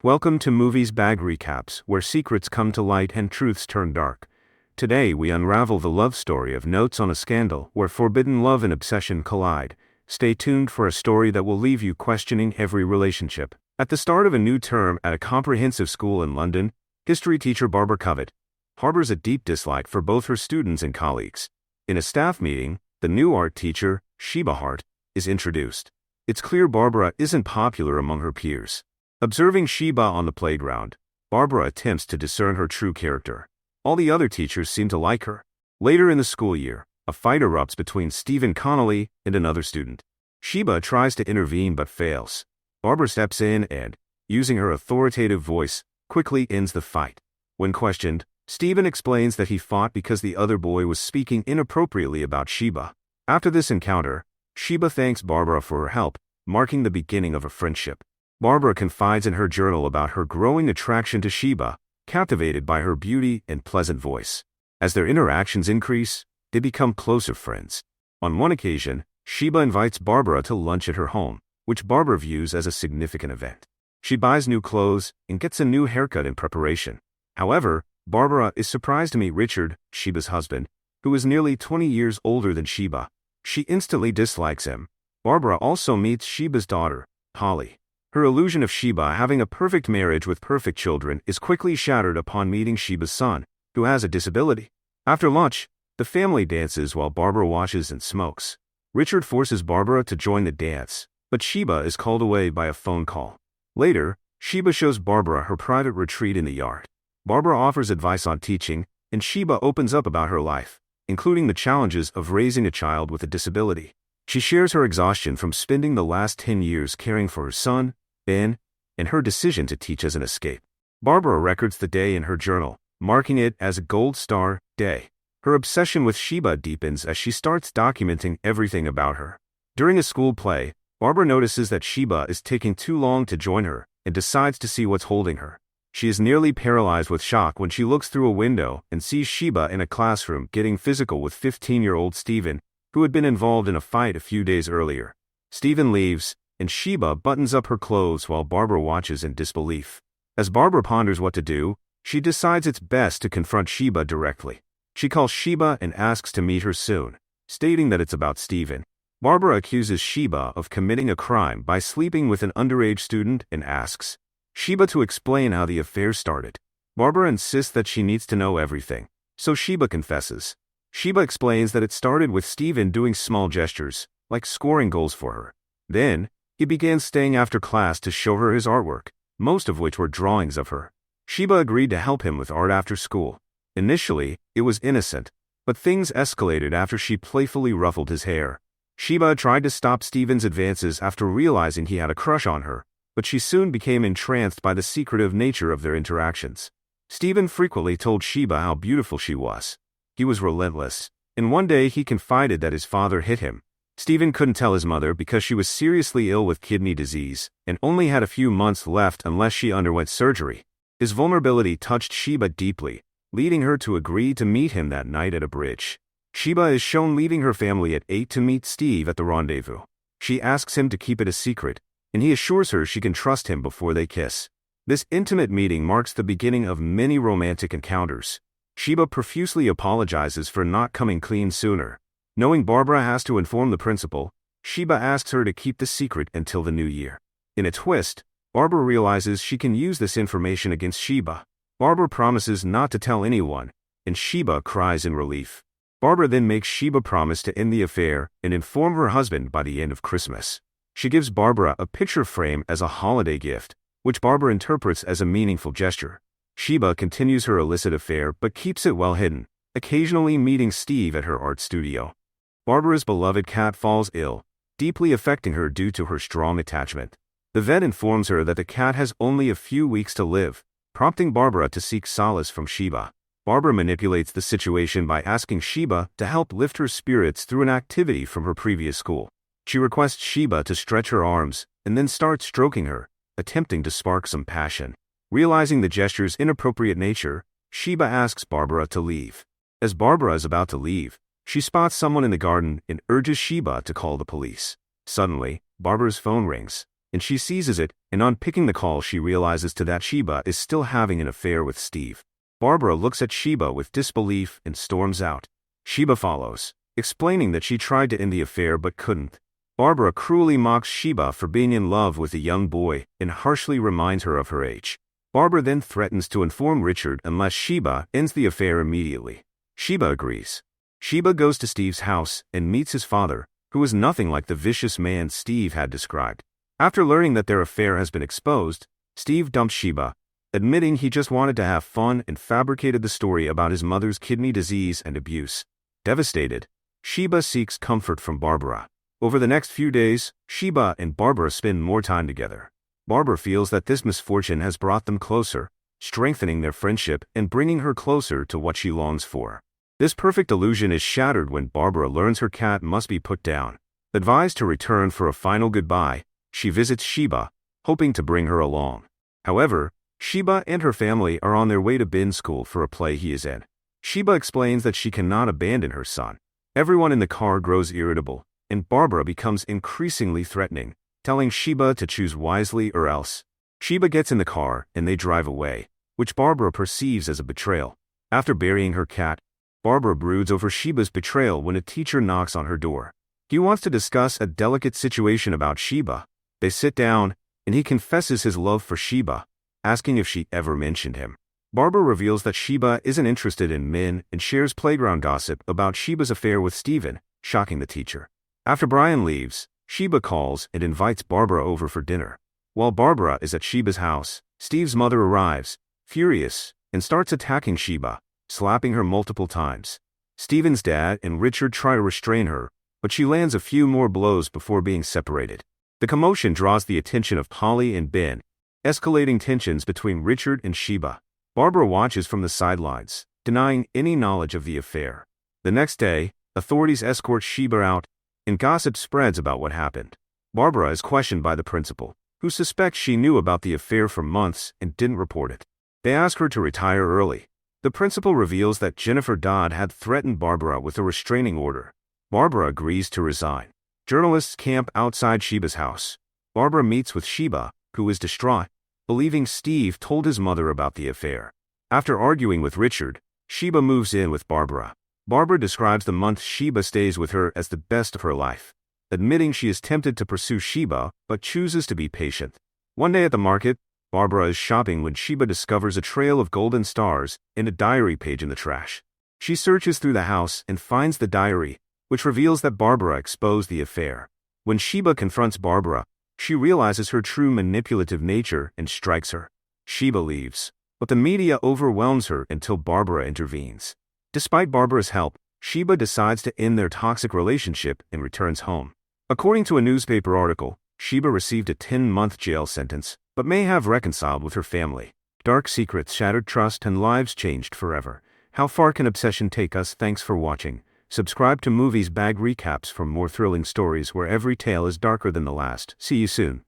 Welcome to Movies Bag Recaps, where secrets come to light and truths turn dark. Today we unravel the love story of Notes on a Scandal, where forbidden love and obsession collide. Stay tuned for a story that will leave you questioning every relationship. At the start of a new term at a comprehensive school in London, history teacher Barbara Covett harbors a deep dislike for both her students and colleagues. In a staff meeting, the new art teacher, Sheba Hart, is introduced. It's clear Barbara isn't popular among her peers. Observing Sheba on the playground, Barbara attempts to discern her true character. All the other teachers seem to like her. Later in the school year, a fight erupts between Stephen Connolly and another student. Sheba tries to intervene but fails. Barbara steps in and, using her authoritative voice, quickly ends the fight. When questioned, Stephen explains that he fought because the other boy was speaking inappropriately about Sheba. After this encounter, Sheba thanks Barbara for her help, marking the beginning of a friendship. Barbara confides in her journal about her growing attraction to Sheba, captivated by her beauty and pleasant voice. As their interactions increase, they become closer friends. On one occasion, Sheba invites Barbara to lunch at her home, which Barbara views as a significant event. She buys new clothes and gets a new haircut in preparation. However, Barbara is surprised to meet Richard, Sheba's husband, who is nearly 20 years older than Sheba. She instantly dislikes him. Barbara also meets Sheba's daughter, Holly. Her illusion of Sheba having a perfect marriage with perfect children is quickly shattered upon meeting Sheba's son, who has a disability. After lunch, the family dances while Barbara watches and smokes. Richard forces Barbara to join the dance, but Sheba is called away by a phone call. Later, Sheba shows Barbara her private retreat in the yard. Barbara offers advice on teaching, and Sheba opens up about her life, including the challenges of raising a child with a disability. She shares her exhaustion from spending the last 10 years caring for her son, Ben, and her decision to teach as an escape. Barbara records the day in her journal, marking it as a gold star day. Her obsession with Sheba deepens as she starts documenting everything about her. During a school play, Barbara notices that Sheba is taking too long to join her and decides to see what's holding her. She is nearly paralyzed with shock when she looks through a window and sees Sheba in a classroom getting physical with 15-year-old Stephen, who had been involved in a fight a few days earlier. Stephen leaves, and Sheba buttons up her clothes while Barbara watches in disbelief. As Barbara ponders what to do, she decides it's best to confront Sheba directly. She calls Sheba and asks to meet her soon, stating that it's about Stephen. Barbara accuses Sheba of committing a crime by sleeping with an underage student and asks Sheba to explain how the affair started. Barbara insists that she needs to know everything, so Sheba confesses. Sheba explains that it started with Stephen doing small gestures, like scoring goals for her. Then, he began staying after class to show her his artwork, most of which were drawings of her. Sheba agreed to help him with art after school. Initially, it was innocent, but things escalated after she playfully ruffled his hair. Sheba tried to stop Stephen's advances after realizing he had a crush on her, but she soon became entranced by the secretive nature of their interactions. Stephen frequently told Sheba how beautiful she was. He was relentless, and one day he confided that his father hit him. Stephen couldn't tell his mother because she was seriously ill with kidney disease and only had a few months left unless she underwent surgery. His vulnerability touched Sheba deeply, leading her to agree to meet him that night at a bridge. Sheba is shown leaving her family at 8 to meet Steve at the rendezvous. She asks him to keep it a secret, and he assures her she can trust him before they kiss. This intimate meeting marks the beginning of many romantic encounters. Sheba profusely apologizes for not coming clean sooner. Knowing Barbara has to inform the principal, Sheba asks her to keep the secret until the new year. In a twist, Barbara realizes she can use this information against Sheba. Barbara promises not to tell anyone, and Sheba cries in relief. Barbara then makes Sheba promise to end the affair and inform her husband by the end of Christmas. She gives Barbara a picture frame as a holiday gift, which Barbara interprets as a meaningful gesture. Sheba continues her illicit affair but keeps it well hidden, occasionally meeting Steve at her art studio. Barbara's beloved cat falls ill, deeply affecting her due to her strong attachment. The vet informs her that the cat has only a few weeks to live, prompting Barbara to seek solace from Sheba. Barbara manipulates the situation by asking Sheba to help lift her spirits through an activity from her previous school. She requests Sheba to stretch her arms and then starts stroking her, attempting to spark some passion. Realizing the gesture's inappropriate nature, Sheba asks Barbara to leave. As Barbara is about to leave, she spots someone in the garden and urges Sheba to call the police. Suddenly, Barbara's phone rings. and she seizes it, and on picking the call she realizes that Sheba is still having an affair with Steve. Barbara looks at Sheba with disbelief and storms out. Sheba follows, explaining that she tried to end the affair but couldn't. Barbara cruelly mocks Sheba for being in love with a young boy and harshly reminds her of her age. Barbara then threatens to inform Richard unless Sheba ends the affair immediately. Sheba agrees. Sheba goes to Steve's house and meets his father, who is nothing like the vicious man Steve had described. After learning that their affair has been exposed, Steve dumps Sheba, admitting he just wanted to have fun and fabricated the story about his mother's kidney disease and abuse. Devastated, Sheba seeks comfort from Barbara. Over the next few days, Sheba and Barbara spend more time together. Barbara feels that this misfortune has brought them closer, strengthening their friendship and bringing her closer to what she longs for. This perfect illusion is shattered when Barbara learns her cat must be put down. Advised to return for a final goodbye, she visits Sheba, hoping to bring her along. However, Sheba and her family are on their way to Ben's school for a play he is in. Sheba explains that she cannot abandon her son. Everyone in the car grows irritable, and Barbara becomes increasingly threatening, telling Sheba to choose wisely or else. Sheba gets in the car and they drive away, which Barbara perceives as a betrayal. After burying her cat, Barbara broods over Sheba's betrayal when a teacher knocks on her door. He wants to discuss a delicate situation about Sheba. They sit down, and he confesses his love for Sheba, asking if she ever mentioned him. Barbara reveals that Sheba isn't interested in men and shares playground gossip about Sheba's affair with Steven, shocking the teacher. After Brian leaves, Sheba calls and invites Barbara over for dinner. While Barbara is at Sheba's house, Steve's mother arrives, furious, and starts attacking Sheba, slapping her multiple times. Steven's dad and Richard try to restrain her, but she lands a few more blows before being separated. The commotion draws the attention of Polly and Ben, escalating tensions between Richard and Sheba. Barbara watches from the sidelines, denying any knowledge of the affair. The next day, authorities escort Sheba out, and gossip spreads about what happened. Barbara is questioned by the principal, who suspects she knew about the affair for months and didn't report it. They ask her to retire early. The principal reveals that Jennifer Dodd had threatened Barbara with a restraining order. Barbara agrees to resign. Journalists camp outside Sheba's house. Barbara meets with Sheba, who is distraught, believing Steve told his mother about the affair. After arguing with Richard, Sheba moves in with Barbara. Barbara describes the month Sheba stays with her as the best of her life, admitting she is tempted to pursue Sheba but chooses to be patient. One day at the market, Barbara is shopping when Sheba discovers a trail of golden stars and a diary page in the trash. She searches through the house and finds the diary, which reveals that Barbara exposed the affair. When Sheba confronts Barbara, she realizes her true manipulative nature and strikes her. Sheba leaves, but the media overwhelms her until Barbara intervenes. Despite Barbara's help, Sheba decides to end their toxic relationship and returns home. According to a newspaper article, Sheba received a 10-month jail sentence, but may have reconciled with her family. Dark secrets shattered trust and lives changed forever. How far can obsession take us? Thanks for watching. Subscribe to Movies Bag Recaps for more thrilling stories where every tale is darker than the last. See you soon.